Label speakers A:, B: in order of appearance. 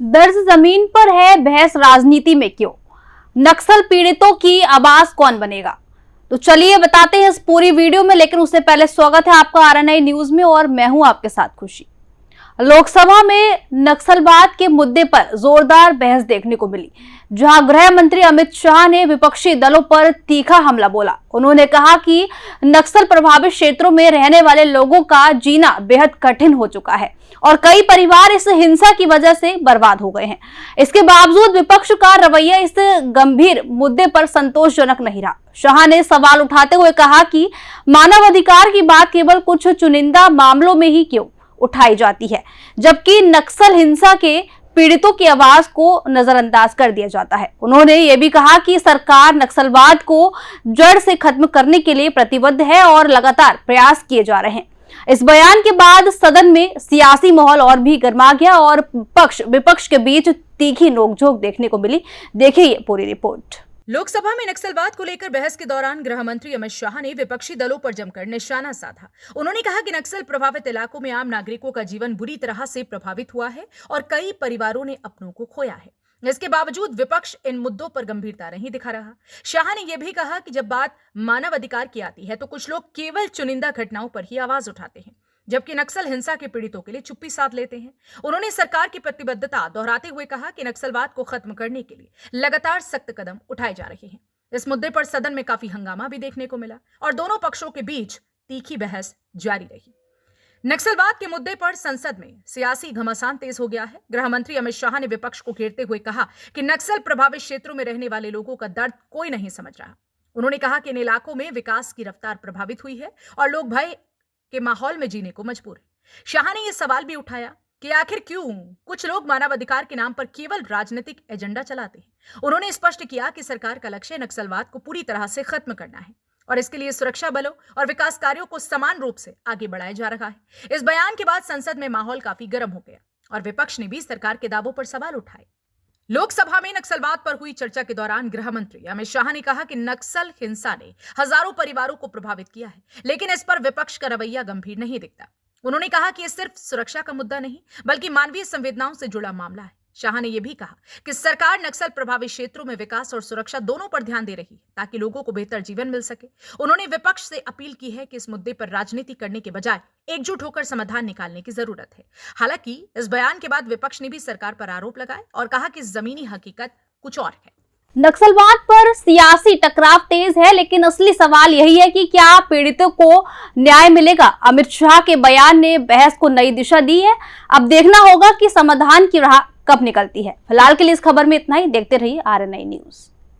A: दर्ज जमीन पर है, बहस राजनीति में क्यों? नक्सल पीड़ितों की आवाज कौन बनेगा? तो चलिए बताते हैं इस पूरी वीडियो में, लेकिन उससे पहले स्वागत है आपका RNI न्यूज में और मैं हूं आपके साथ खुशी। लोकसभा में नक्सलवाद के मुद्दे पर जोरदार बहस देखने को मिली, जहां गृह मंत्री अमित शाह ने विपक्षी दलों पर तीखा हमला बोला। उन्होंने कहा कि नक्सल प्रभावित क्षेत्रों में रहने वाले लोगों का जीना बेहद कठिन हो चुका है और कई परिवार इस हिंसा की वजह से बर्बाद हो गए हैं। इसके बावजूद विपक्ष का रवैया इस गंभीर मुद्दे पर संतोषजनक नहीं रहा। शाह ने सवाल उठाते हुए कहा कि मानवाधिकार की बात केवल कुछ चुनिंदा मामलों में ही क्यों उठाई जाती है, जबकि नक्सल हिंसा के पीड़ितों की आवाज को नजरअंदाज कर दिया जाता है। उन्होंने ये भी कहा कि सरकार नक्सलवाद को जड़ से खत्म करने के लिए प्रतिबद्ध है और लगातार प्रयास किए जा रहे हैं। इस बयान के बाद सदन में सियासी माहौल और भी गर्मा गया और पक्ष विपक्ष के बीच तीखी नोकझोंक देखने को मिली। देखिए ये पूरी रिपोर्ट।
B: लोकसभा में नक्सलवाद को लेकर बहस के दौरान गृह मंत्री अमित शाह ने विपक्षी दलों पर जमकर निशाना साधा। उन्होंने कहा कि नक्सल प्रभावित इलाकों में आम नागरिकों का जीवन बुरी तरह से प्रभावित हुआ है और कई परिवारों ने अपनों को खोया है। इसके बावजूद विपक्ष इन मुद्दों पर गंभीरता नहीं दिखा रहा। शाह ने यह भी कहा कि जब बात मानवाधिकार की आती है तो कुछ लोग केवल चुनिंदा घटनाओं पर ही आवाज उठाते हैं, जबकि नक्सल हिंसा के पीड़ितों के लिए चुप्पी साध लेते हैं। उन्होंने सरकार की प्रतिबद्धता दोहराते हुए कहा कि नक्सलवाद को खत्म करने के लिए लगातार सख्त कदम उठाए जा रहे हैं। इस मुद्दे पर सदन में काफी हंगामा भी देखने को मिला और दोनों पक्षों के बीच तीखी बहस जारी रही। नक्सलवाद के मुद्दे पर संसद में सियासी घमासान तेज हो गया है। गृह मंत्री अमित शाह ने विपक्ष को घेरते हुए कहा कि नक्सल प्रभावित क्षेत्रों में रहने वाले लोगों का दर्द कोई नहीं समझ रहा। उन्होंने कहा कि इन इलाकों में विकास की रफ्तार प्रभावित हुई है और लोग भय के माहौल में जीने को मजबूर है। शाह ने यह सवाल भी उठाया कि आखिर क्यों कुछ लोग मानवाधिकार के नाम पर केवल राजनीतिक एजेंडा चलाते हैं। उन्होंने स्पष्ट किया कि सरकार का लक्ष्य नक्सलवाद को पूरी तरह से खत्म करना है और इसके लिए सुरक्षा बलों और विकास कार्यों को समान रूप से आगे बढ़ाया जा रहा है। इस बयान के बाद संसद में माहौल काफी गर्म हो गया और विपक्ष ने भी सरकार के दावों पर सवाल उठाए। लोकसभा में नक्सलवाद पर हुई चर्चा के दौरान गृह मंत्री अमित शाह ने कहा कि नक्सल हिंसा ने हजारों परिवारों को प्रभावित किया है, लेकिन इस पर विपक्ष का रवैया गंभीर नहीं दिखता। उन्होंने कहा कि यह सिर्फ सुरक्षा का मुद्दा नहीं बल्कि मानवीय संवेदनाओं से जुड़ा मामला है। शाह ने यह भी कहा कि सरकार नक्सल प्रभावित क्षेत्रों में विकास और सुरक्षा दोनों पर ध्यान दे रही है ताकि लोगों को बेहतर जीवन मिल सके। उन्होंने विपक्ष से अपील की है कि इस मुद्दे पर राजनीति करने के बजाय एकजुट होकर समाधान निकालने की जरूरत है। हालांकि इस बयान के बाद विपक्ष ने भी सरकार पर आरोप लगाए और कहा कि जमीनी हकीकत कुछ और है।
A: नक्सलवाद पर सियासी टकराव तेज है, लेकिन असली सवाल यही है कि क्या पीड़ितों को न्याय मिलेगा? अमित शाह के बयान ने बहस को नई दिशा दी है। अब देखना होगा कि समाधान की राह कब निकलती है। फिलहाल के लिए इस खबर में इतना ही। देखते रहिए RNI न्यूज।